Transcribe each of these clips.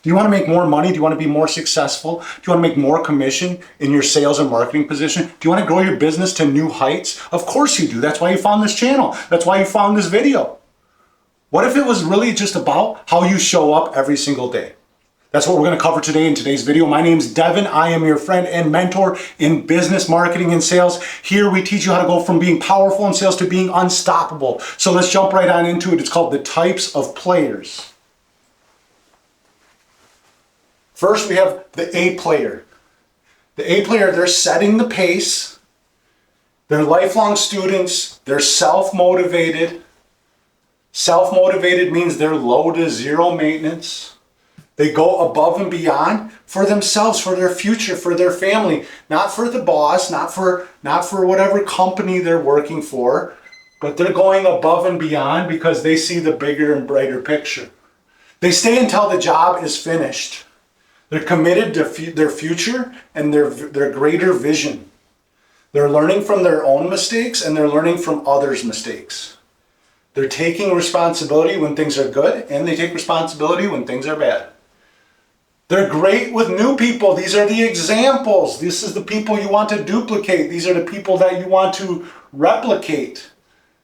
Do you want to make more money? Do you want to be more successful? Do you want to make more commission in your sales and marketing position? Do you want to grow your business to new heights? Of course you do. That's why you found this channel. That's why you found this video. What if it was really just about how you show up every single day? That's what we're going to cover today in today's video. My name's Devin. I am your friend and mentor in business, marketing, and sales. Here we teach you how to go from being powerful in sales to being unstoppable. So let's jump right on into it. It's called the types of players. First, we have the A player. The A player, they're setting the pace. They're lifelong students. They're self-motivated. Self-motivated means they're low to zero maintenance. They go above and beyond for themselves, for their future, for their family, not for the boss, not for whatever company they're working for, but they're going above and beyond because they see the bigger and brighter picture. They stay until the job is finished. They're committed to their future and their greater vision. They're learning from their own mistakes and they're learning from others' mistakes. They're taking responsibility when things are good and they take responsibility when things are bad. They're great with new people. These are the examples. This is the people you want to duplicate. These are the people that you want to replicate.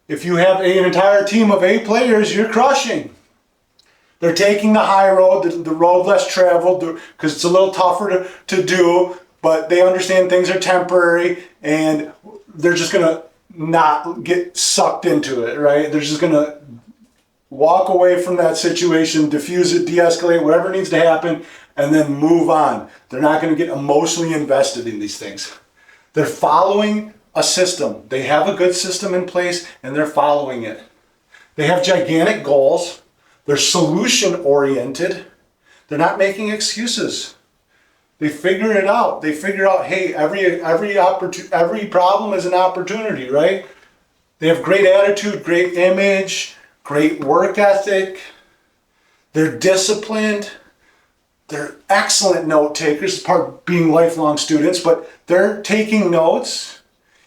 If you have an entire team of A players, you're crushing. They're taking the high road, the road less traveled, because it's a little tougher to do, but they understand things are temporary and they're just going to not get sucked into it, right? They're just going to walk away from that situation, diffuse it, de-escalate, whatever needs to happen, and then move on. They're not going to get emotionally invested in these things. They're following a system. They have a good system in place and they're following it. They have gigantic goals. They're solution oriented. They're not making excuses. They figure it out. They figure out, hey, every problem is an opportunity, right? They have great attitude, great image, great work ethic. They're disciplined. They're excellent note takers, part of being lifelong students, but they're taking notes.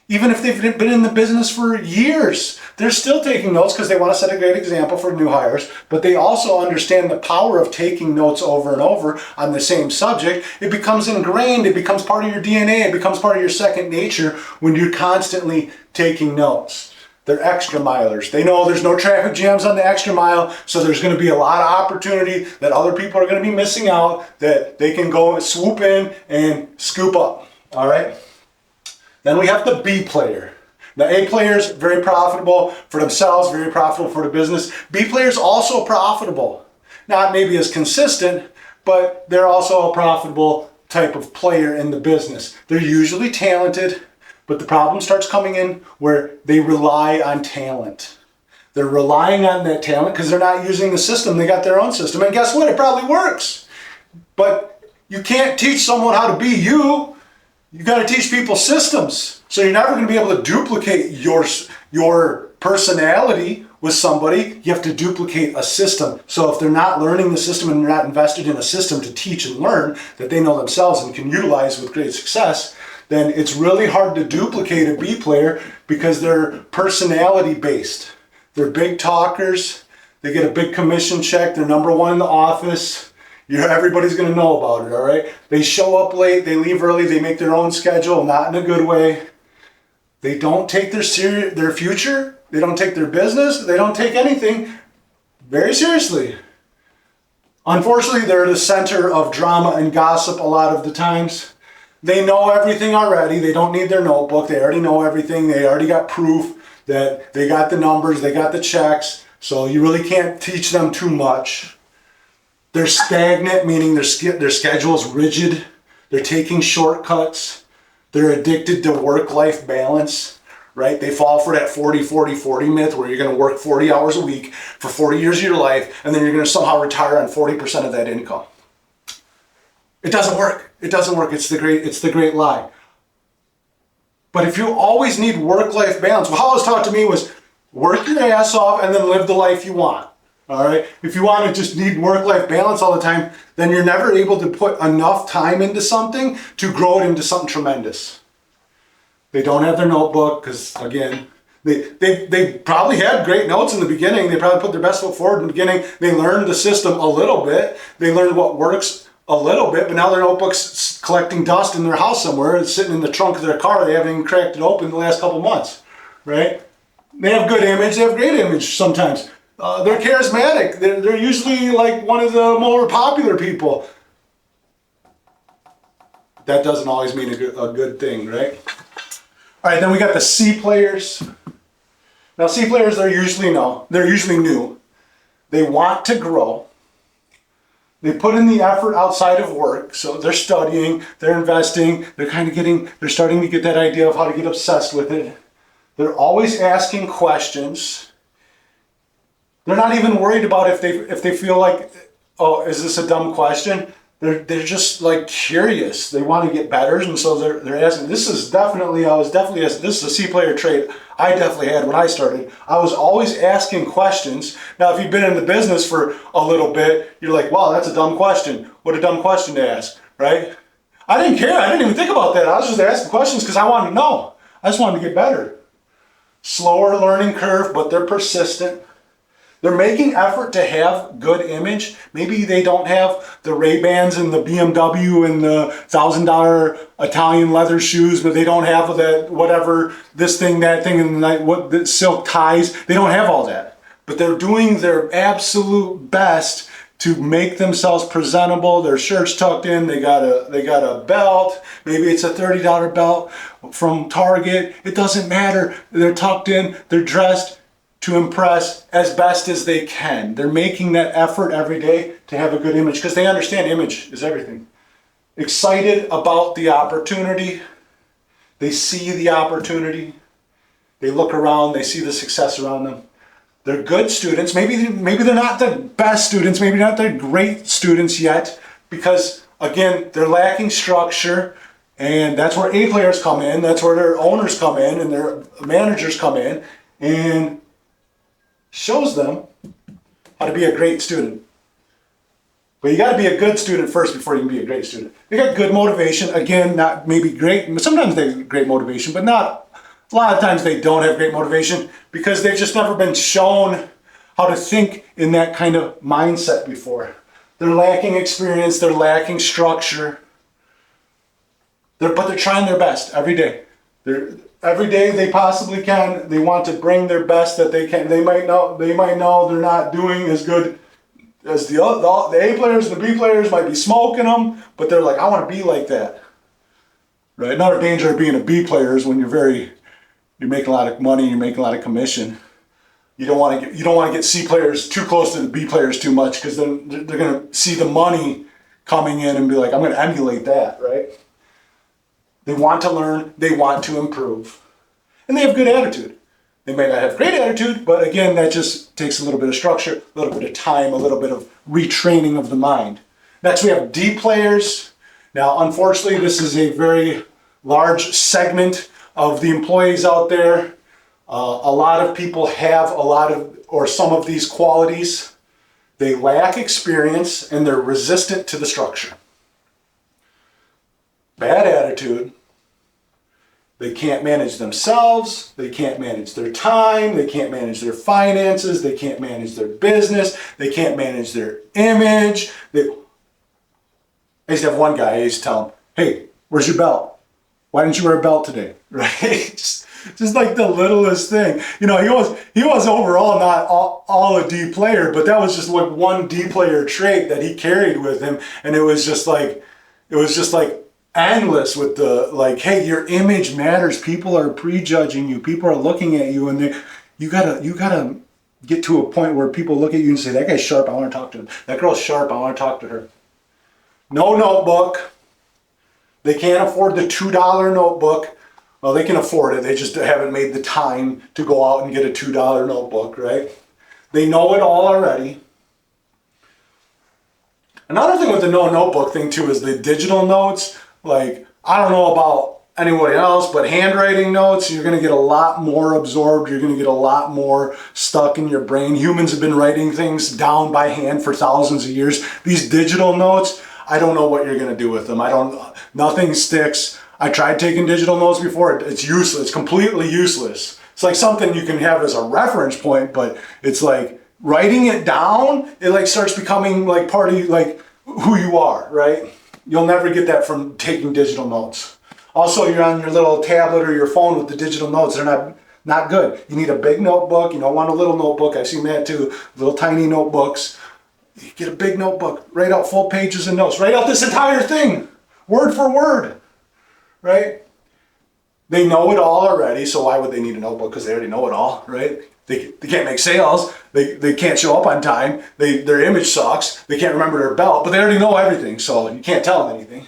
Even if they've been in the business for years, they're still taking notes because they want to set a great example for new hires, but they also understand the power of taking notes over and over on the same subject. It becomes ingrained, it becomes part of your DNA, it becomes part of your second nature when you're constantly taking notes. They're extra milers. They know there's no traffic jams on the extra mile, so there's going to be a lot of opportunity that other people are going to be missing out that they can go and swoop in and scoop up. All right? Then we have the B player. The A players, very profitable for themselves, very profitable for the business. B players also profitable. Not maybe as consistent, but they're also a profitable type of player in the business. They're usually talented, but the problem starts coming in where they rely on talent. They're relying on that talent because they're not using the system. They got their own system. And guess what? It probably works. But you can't teach someone how to be you. You got to teach people systems. So you're never going to be able to duplicate your personality with somebody. You have to duplicate a system. So if they're not learning the system and they're not invested in a system to teach and learn that they know themselves and can utilize with great success, then it's really hard to duplicate a B player because they're personality based. They're big talkers. They get a big commission check. They're number one in the office. Everybody's going to know about it, all right? They show up late. They leave early. They make their own schedule, not in a good way. They don't take their future. They don't take their business. They don't take anything very seriously. Unfortunately, they're the center of drama and gossip a lot of the times. They know everything already. They don't need their notebook. They already know everything. They already got proof that they got the numbers, they got the checks. So you really can't teach them too much. They're stagnant, meaning their schedule is rigid. They're taking shortcuts. They're addicted to work-life balance, right? They fall for that 40-40-40 myth where you're going to work 40 hours a week for 40 years of your life, and then you're going to somehow retire on 40% of that income. It doesn't work. It doesn't work. It's the great lie. But if you always need work-life balance, well, how it was taught to me was work your ass off and then live the life you want. All right. If you want to just need work-life balance all the time, then you're never able to put enough time into something to grow it into something tremendous. They don't have their notebook because, again, They probably had great notes in the beginning. They probably put their best foot forward in the beginning. They learned the system a little bit. They learned what works a little bit, but now their notebook's collecting dust in their house somewhere. It's sitting in the trunk of their car. They haven't even cracked it open in the last couple months, right? They have good image. They have great image sometimes. They're charismatic. They're usually like one of the more popular people. That doesn't always mean a good thing, right? All right, then we got the C players. Now, C players, they're usually new. They want to grow. They put in the effort outside of work. So they're studying, they're investing, they're starting to get that idea of how to get obsessed with it. They're always asking questions. They're not even worried about if they feel like, oh, is this a dumb question? They're just like curious. They want to get better, and so they're asking. This is a C player trait I definitely had when I started. I was always asking questions. Now, if you've been in the business for a little bit, you're like, wow, that's a dumb question. What a dumb question to ask, right? I didn't care. I didn't even think about that. I was just asking questions because I wanted to know. I just wanted to get better. Slower learning curve, but they're persistent. They're making effort to have good image. Maybe they don't have the Ray-Bans and the BMW and the $1,000 Italian leather shoes, but they don't have that whatever, this thing, that thing, and the silk ties. They don't have all that. But they're doing their absolute best to make themselves presentable. Their shirt's tucked in. They got a belt. Maybe it's a $30 belt from Target. It doesn't matter. They're tucked in. They're dressed to impress as best as they can. They're making that effort every day to have a good image because they understand image is everything. Excited about the opportunity. They see the opportunity. They look around. They see the success around them. They're good students. Maybe they're not the best students. Maybe not the great students yet because, again, they're lacking structure. And that's where A players come in. That's where their owners come in and their managers come in. And shows them how to be a great student. But you got to be a good student first before you can be a great student. You got good motivation. Again, not maybe great. Sometimes they have great motivation, but not. A lot of times they don't have great motivation because they've just never been shown how to think in that kind of mindset before. They're lacking experience. They're lacking structure. But they're trying their best every day. Every day they possibly can, they want to bring their best that they can. They might know they're not doing as good as the A players and the B players might be smoking them, but they're like, I want to be like that. Right? Another danger of being a B player is when you're making a lot of money, you're making a lot of commission. You don't want to get C players too close to the B players too much because then they're going to see the money coming in and be like, I'm going to emulate that, right? They want to learn, they want to improve, and they have good attitude. They may not have great attitude, but again, that just takes a little bit of structure, a little bit of time, a little bit of retraining of the mind. Next, we have D players. Now, unfortunately, this is a very large segment of the employees out there. A lot of people have some of these qualities. They lack experience, and they're resistant to the structure. Bad attitude. They can't manage themselves. They can't manage their time. They can't manage their finances. They can't manage their business. They can't manage their image. I used to have one guy, I used to tell him, hey, where's your belt? Why didn't you wear a belt today? Right? Just like the littlest thing. You know, he was overall not all a D player, but that was just like one D player trait that he carried with him. And it was just like endless with the like, hey, your image matters. People are prejudging you. People are looking at you, and you gotta get to a point where people look at you and say, that guy's sharp, I want to talk to him. That girl's sharp, I want to talk to her. No notebook. They can't afford the $2 notebook. Well, they can afford it. They just haven't made the time to go out and get a $2 notebook, right? They know it all already. Another thing with the no notebook thing too is the digital notes. Like, I don't know about anybody else, but handwriting notes, you're going to get a lot more absorbed. You're going to get a lot more stuck in your brain. Humans have been writing things down by hand for thousands of years. These digital notes, I don't know what you're going to do with them. Nothing sticks. I tried taking digital notes before. It's useless. It's completely useless. It's like something you can have as a reference point, but it's like writing it down, it like starts becoming like part of you, like who you are, right? You'll never get that from taking digital notes. Also, you're on your little tablet or your phone with the digital notes. They're not good. You need a big notebook. You don't want a little notebook. I've seen that too. Little tiny notebooks. You get a big notebook. Write out full pages of notes. Write out this entire thing, word for word, right? They know it all already, so why would they need a notebook? Because they already know it all, right? They can't make sales. They can't show up on time. Their image sucks. They can't remember their belt, but they already know everything, so you can't tell them anything.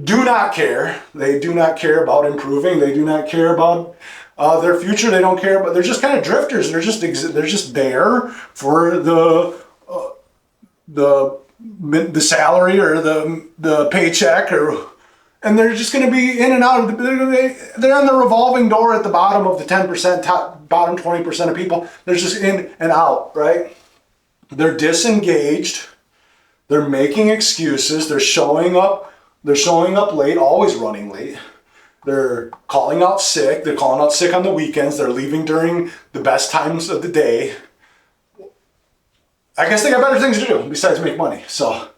Do not care. They do not care about improving. They do not care about their future. They don't care, but they're just kind of drifters. They're just there for the salary or the paycheck, and they're just going to be in and out. They're on the revolving door at the bottom of the 10%, bottom 20% of people. They're just in and out, right? They're disengaged. They're making excuses. They're showing up. They're showing up late, always running late. They're calling out sick. They're calling out sick on the weekends. They're leaving during the best times of the day. I guess they got better things to do besides make money. So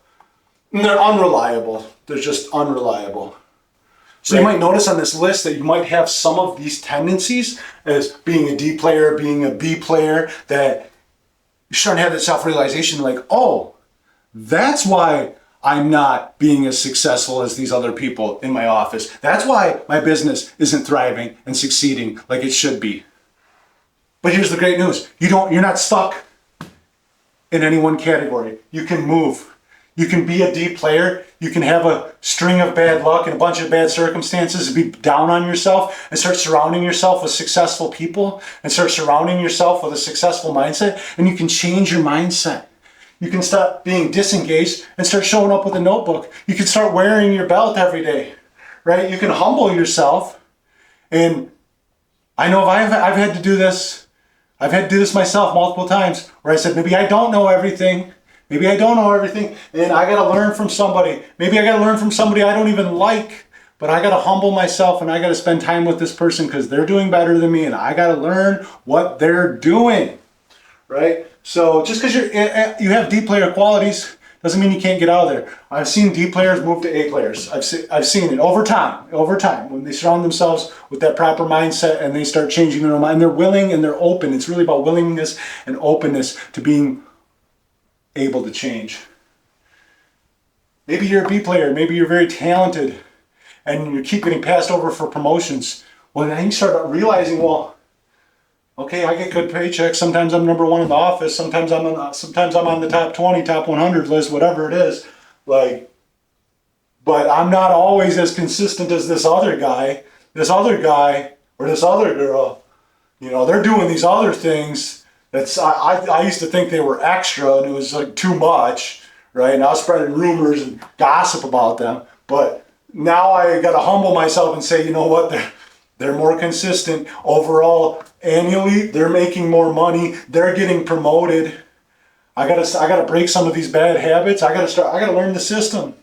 they're unreliable. They're just unreliable. So you might notice on this list that you might have some of these tendencies as being a D player, being a B player, that you're starting to have that self-realization like, oh, that's why I'm not being as successful as these other people in my office. That's why my business isn't thriving and succeeding like it should be. But here's the great news. You're not stuck in any one category. You can move. You can be a D player. You can have a string of bad luck and a bunch of bad circumstances and be down on yourself and start surrounding yourself with successful people and start surrounding yourself with a successful mindset, and you can change your mindset. You can stop being disengaged and start showing up with a notebook. You can start wearing your belt every day, right? You can humble yourself. And I know I've had to do this. I've had to do this myself multiple times where I said, maybe I don't know everything. Maybe I don't know everything, and I got to learn from somebody. Maybe I got to learn from somebody I don't even like, but I got to humble myself and I got to spend time with this person because they're doing better than me, and I got to learn what they're doing, right? So just because you have D player qualities doesn't mean you can't get out of there. I've seen D players move to A players. I've seen it over time, when they surround themselves with that proper mindset and they start changing their own mind. They're willing and they're open. It's really about willingness and openness to being able to change. Maybe you're a B player. Maybe you're very talented and you keep getting passed over for promotions. Well, then you start realizing, well, okay, I get good paychecks. Sometimes I'm number one in the office. Sometimes I'm on the top 20, top 100 list, whatever it is. But I'm not always as consistent as this other guy, or this other girl. They're doing these other things. I used to think they were extra and it was like too much, right? And I was spreading rumors and gossip about them. But now I got to humble myself and say, you know what? They're more consistent overall. Annually, they're making more money. They're getting promoted. I gotta break some of these bad habits. I gotta learn the system.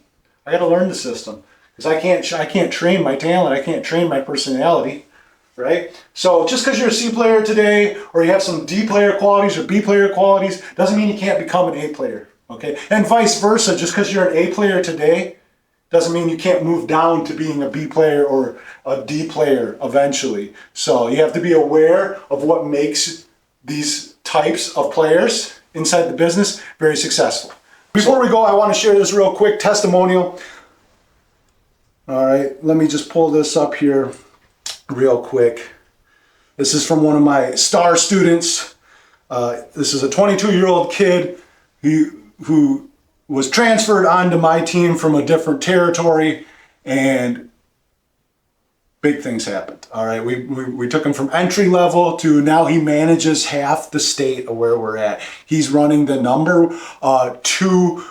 Because I can't train my talent. I can't train my personality, right? So just because you're a C player today, or you have some D player qualities or B player qualities, doesn't mean you can't become an A player, okay? And vice versa. Just because you're an A player today doesn't mean you can't move down to being a B player or a D player eventually. So you have to be aware of what makes these types of players inside the business very successful. Before we go, I want to share this real quick testimonial. All right, let me just pull this up here real quick. This is from one of my star students. This is a 22-year-old kid who was transferred onto my team from a different territory, and big things happened. All right, we took him from entry level to now he manages half the state of where we're at. He's running the number 2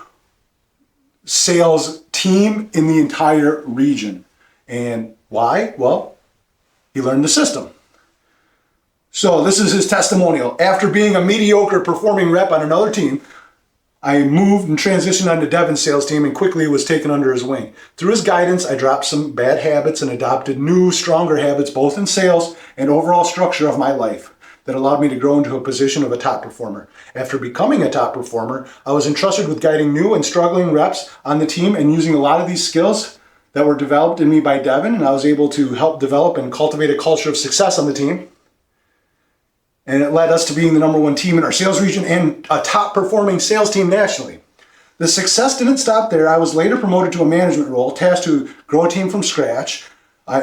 sales team in the entire region. And why? Well, he learned the system. So this is his testimonial. After being a mediocre performing rep on another team, I moved and transitioned onto Devin's sales team and quickly was taken under his wing. Through his guidance, I dropped some bad habits and adopted new, stronger habits, both in sales and overall structure of my life, that allowed me to grow into a position of a top performer. After becoming a top performer, I was entrusted with guiding new and struggling reps on the team and using a lot of these skills that were developed in me by Devin, and I was able to help develop and cultivate a culture of success on the team. And it led us to being the number one team in our sales region and a top performing sales team nationally. The success didn't stop there. I was later promoted to a management role, tasked to grow a team from scratch.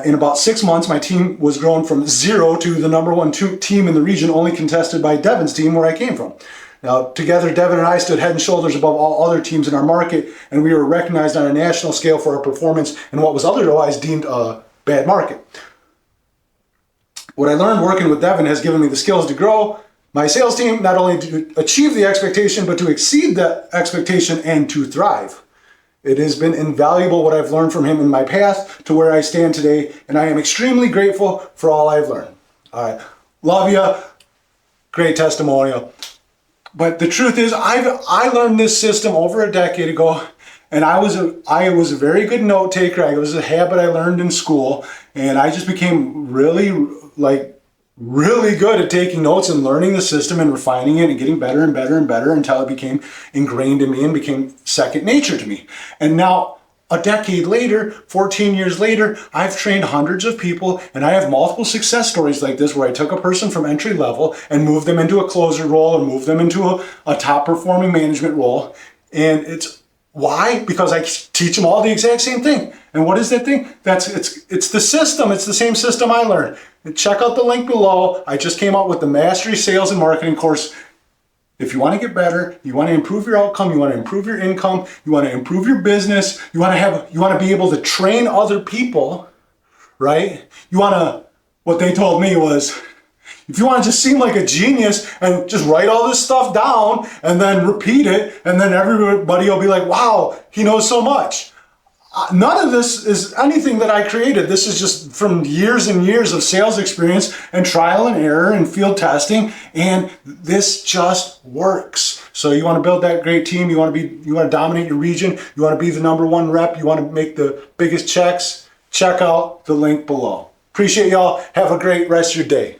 In about 6 months, my team was grown from 0 to the number one team in the region, only contested by Devin's team where I came from. Now, together, Devin and I stood head and shoulders above all other teams in our market, and we were recognized on a national scale for our performance in what was otherwise deemed a bad market. What I learned working with Devin has given me the skills to grow my sales team, not only to achieve the expectation, but to exceed the expectation and to thrive. It has been invaluable what I've learned from him in my path to where I stand today, and I am extremely grateful for all I've learned. All right, love you. Great testimonial. But the truth is, I learned this system over a decade ago, and I was a very good note taker. It was a habit I learned in school, and I just became really good at taking notes and learning the system and refining it and getting better and better and better until it became ingrained in me and became second nature to me. And now, a decade later, 14 years later, I've trained hundreds of people, and I have multiple success stories like this where I took a person from entry level and moved them into a closer role and moved them into a top performing management role. And it's why? Because I teach them all the exact same thing. And what is that thing? It's the system. It's the same system I learned. Check out the link below. I just came out with the Mastery Sales and Marketing course. If you want to get better, you want to improve your outcome, you want to improve your income, you want to improve your business, you want to be able to train other people, right? What they told me was, if you want to just seem like a genius and just write all this stuff down and then repeat it, and then everybody will be like, wow, he knows so much. None of this is anything that I created. This is just from years and years of sales experience and trial and error and field testing, and this just works. So you want to build that great team, you want to dominate your region, you want to be the number one rep, you want to make the biggest checks, check out the link below. Appreciate y'all. Have a great rest of your day.